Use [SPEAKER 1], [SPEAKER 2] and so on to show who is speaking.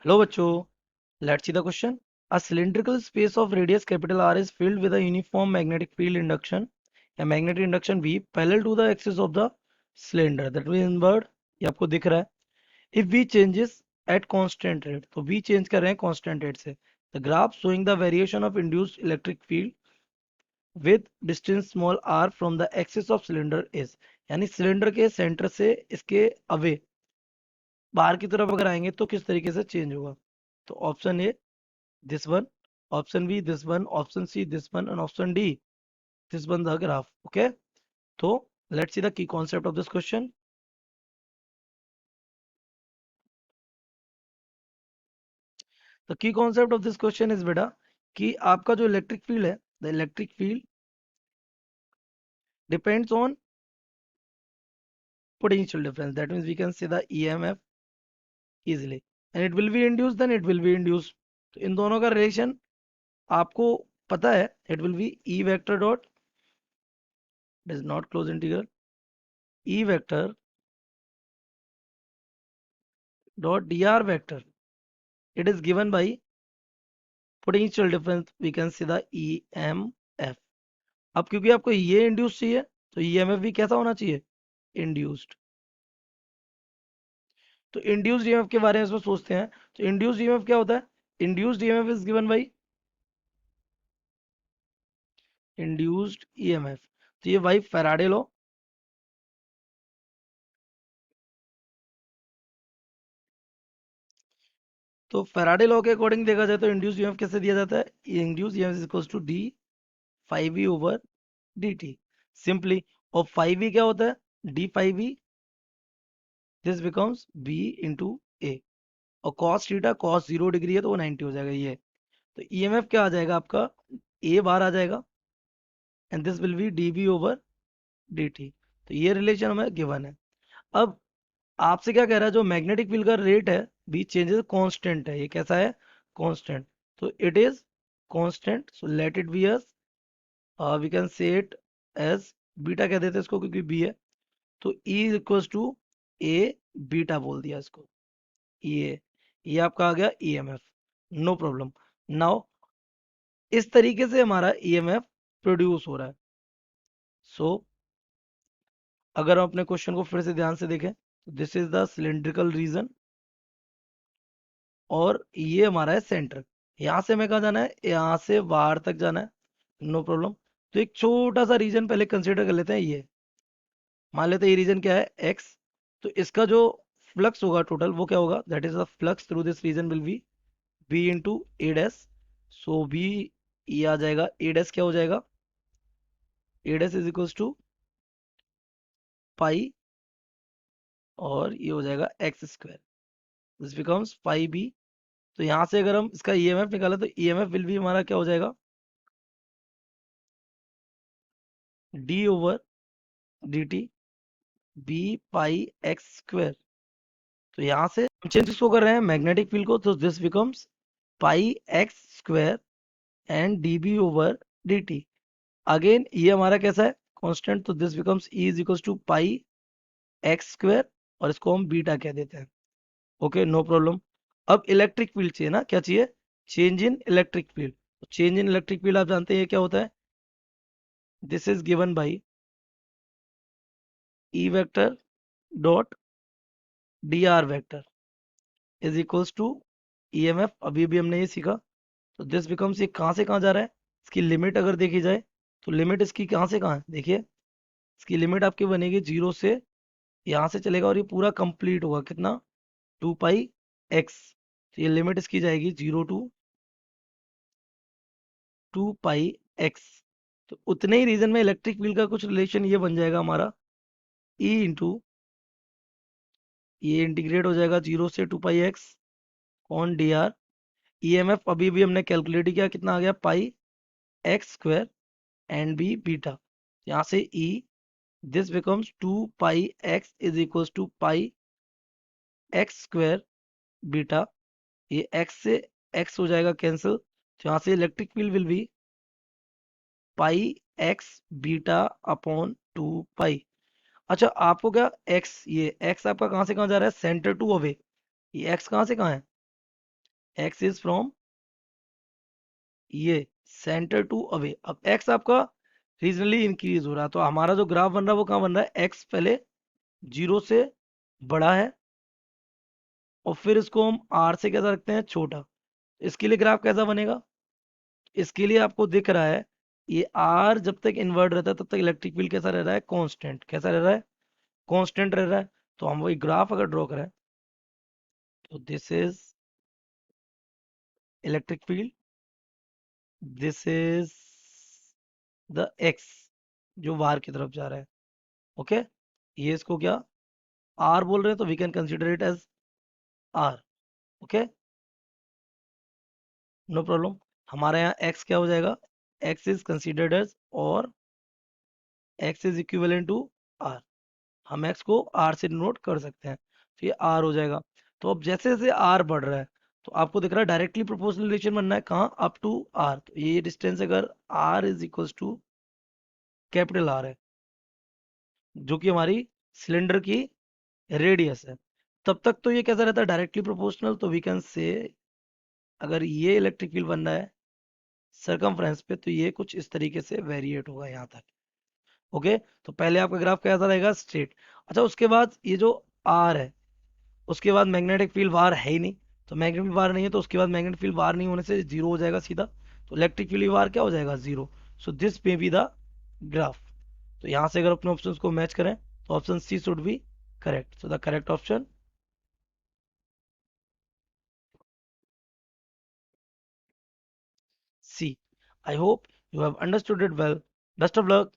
[SPEAKER 1] Hello बच्चों, let's see the question. A cylindrical space of radius capital R is filled with a uniform magnetic field induction, a magnetic induction V parallel to the axis of the cylinder. That means in word ये आपको दिख रहा है. If V changes at constant rate, तो V change कर रहे हैं constant rate से. The graph showing the variation of induced electric field with distance small r from the axis of cylinder is, यानी सिलेंडर के सेंटर से इसके away बाहर की तरफ अगर आएंगे तो किस तरीके से चेंज होगा. तो option A this one, option B this one, option C this one, and option D this one the graph. Okay, so let's see the key concept of this question. The key concept of this question is बेटा कि आपका जो electric field है, the electric field depends on potential difference. That means we can say the EMF easily, and it will be induced, then it will be induced. तो इन दोनों का relation आपको पता है. It will be E vector dot, it is not close integral, E vector dot dr vector. It is given by potential difference, we can see the EMF. अब क्योंकि आपको ये इंड्यूस चाहिए तो EMF भी कैसा होना चाहिए, इंड्यूस्ड. तो इंड्यूस्ड EMF के बारे में इसमें सोचते हैं. तो इंड्यूस्ड EMF क्या होता है, induced EMF is given by induced EMF. तो ये भाई फैराडे लॉ, तो फैराडे लॉ के अकॉर्डिंग देखा जाए तो इंड्यूस्ड EMF कैसे दिया जाता है, induced EMF is equals to d five v over D t simply. और फाइव वी क्या होता है, d five v, this becomes b into a. और cos थीटा cos 0 डिग्री है तो वो 90 हो जाएगा ये. तो EMF क्या आ जाएगा आपका, ए बार आ जाएगा, and this will be D B over D T. तो ये रिलेशन हमें गिवन है. अब आपसे क्या कह रहा है, जो मैग्नेटिक फील्ड का रेट है बी चेंजेस कांस्टेंट है, ये कैसा है, कांस्टेंट. तो it is constant, so let it be as, we can say it as beta कह देते हैं इसको क्योंकि बी है. तो E is equals to A beta बोल दिया इसको. ये आपका आ गया EMF, नो प्रॉब्लम. नाउ इस तरीके से हमारा EMF प्रोड्यूस हो रहा है. सो अगर हम अपने क्वेश्चन को फिर से ध्यान से देखें, this is the cylindrical region और ये हमारा है सेंटर. यहाँ से हमें कहाँ जाना है, यहाँ से बाहर तक जाना है, नो प्रॉब्लम. तो एक छोटा सा रीजन पहले कंसीडर कर लेते हैं. ये मान लेते हैं ये रीजन क्या है, एक्स. तो इसका जो फ्लक्स होगा टोटल वो क्या होगा, that is the flux through this region will be B into A dash. So B, ये आ जाएगा ए डैश, क्या हो जाएगा, A dash is equals to pi, और ये हो जाएगा x square, this becomes pi B. तो यहाँ से अगर हम इसका EMF निकालें तो EMF विल भी हमारा क्या हो जाएगा, d over D t b pi x square. तो यहाँ से हम चेंज किसको कर रहे हैं, मैग्नेटिक फील्ड को, तो this becomes pi x square and D B over D T. Again ये हमारा कैसा है, कांस्टेंट, तो this becomes E is equals to pi x square, और इसको हम बीटा कह देते हैं. Okay, no problem. अब इलेक्ट्रिक फील्ड चाहिए ना, क्या चाहिए, change in electric field. Change in electric field आप जानते हैं क्या होता है, this is given by E vector dot D R vector is equals to EMF. अभी भी हमने ये सीखा. तो दिस बिकम्स, ये कहाँ से कहाँ जा रहा है, इसकी लिमिट अगर देखी जाए तो लिमिट इसकी कहाँ से कहाँ है, देखिए इसकी लिमिट आपकी बनेगी जीरो से, यहाँ से चलेगा और ये पूरा कंप्लीट होगा कितना, टू पाई एक्स. तो ये लिमिट इसकी जाएगी zero to two pi x. तो उतने ही रीजन में इलेक्ट्रिक फील्ड का कुछ रिलेशन ये बन जाएगा हमारा, ई इंटू, ये इंटीग्रेट हो जाएगा जीरो से two pi x on d r. EMF अभी भी हमने कैलकुलेट किया, कितना आ गया, pi x square and b beta. यहाँ से E, this becomes two pi x is equals to pi x square beta. ये x से x हो जाएगा कैंसिल, तो यहाँ से electric field will be pi x beta upon two pi. अच्छा आपको क्या x, ये x आपका कहाँ से कहाँ जा रहा है, सेंटर टू अवे. ये x कहाँ से कहाँ है, एक्स इज फ्रॉम ये सेंटर टू अवे। अब एक्स आपका रीजनली इंक्रीज हो रहा है, तो हमारा जो ग्राफ बन रहा है वो कहाँ बन रहा है, एक्स पहले 0 से बड़ा है और फिर इसको हम आर से कैसा रखते हैं, छोटा। इसके लिए ग्राफ कैसा बनेगा, इसके लिए आपको दिख रहा है ये आर जब तक इन्वर्ट रहता है तब तक इलेक्ट्रिक फील्ड कैसा रह रहा है, कांस्टेंट। कैसा रह रहा है, कांस्टेंट रह रहा है। तो हम वही ग्राफ अगर ड्रॉ करें तो this is electric field, this is the x जो बाहर की तरफ जा रहा है। ओके, ये इसको क्या आर बोल रहे हैं, तो we can consider it as R. Okay, no problem. हमारे यहाँ एक्स क्या हो जाएगा, एक्स इज कंसिडर्ड एज, और x is equivalent to R. हम एक्स को आर से डिनोट कर सकते हैं, तो ये आर हो जाएगा। तो अब जैसे जैसे आर बढ़ रहा है तो आपको दिख रहा है डायरेक्टली प्रोपोर्शनल रिलेशन बनना है कहाँ, अप टू आर। तो ये डिस्टेंस अगर R is equal to capital R है, जो कि हमारी सिलेंडर की रेडियस है, तब तक तो ये कैसा रहता है, डायरेक्टली प्रोपोर्शनल। तो वी कैन से अगर ये इलेक्ट्रिक फील्ड बनना है सरकमफ्रेंस पे, तो ये कुछ इस तरीके से वेरिएट होगा यहाँ तक। ओके, तो पहले आपका ग्राफ कैसा रहेगा, स्ट्रेट। अच्छा, उसके बाद ये जो आर है, उसके बाद मैग्नेटिक फील्ड बाहर है ही नहीं, तो मैग्नेटिक फील्ड बाहर नहीं है तो उसके बाद मैग्नेटिक फील्ड बाहर नहीं होने से जीरो हो जाएगा सीधा। तो इलेक्ट्रिक फील्ड बाहर क्या हो जाएगा, zero. So this may be the graph. तो यहाँ से अगर अपने ऑप्शन को मैच करें तो option C should be correct. So the correct option C. I hope you have understood it well. Best of luck.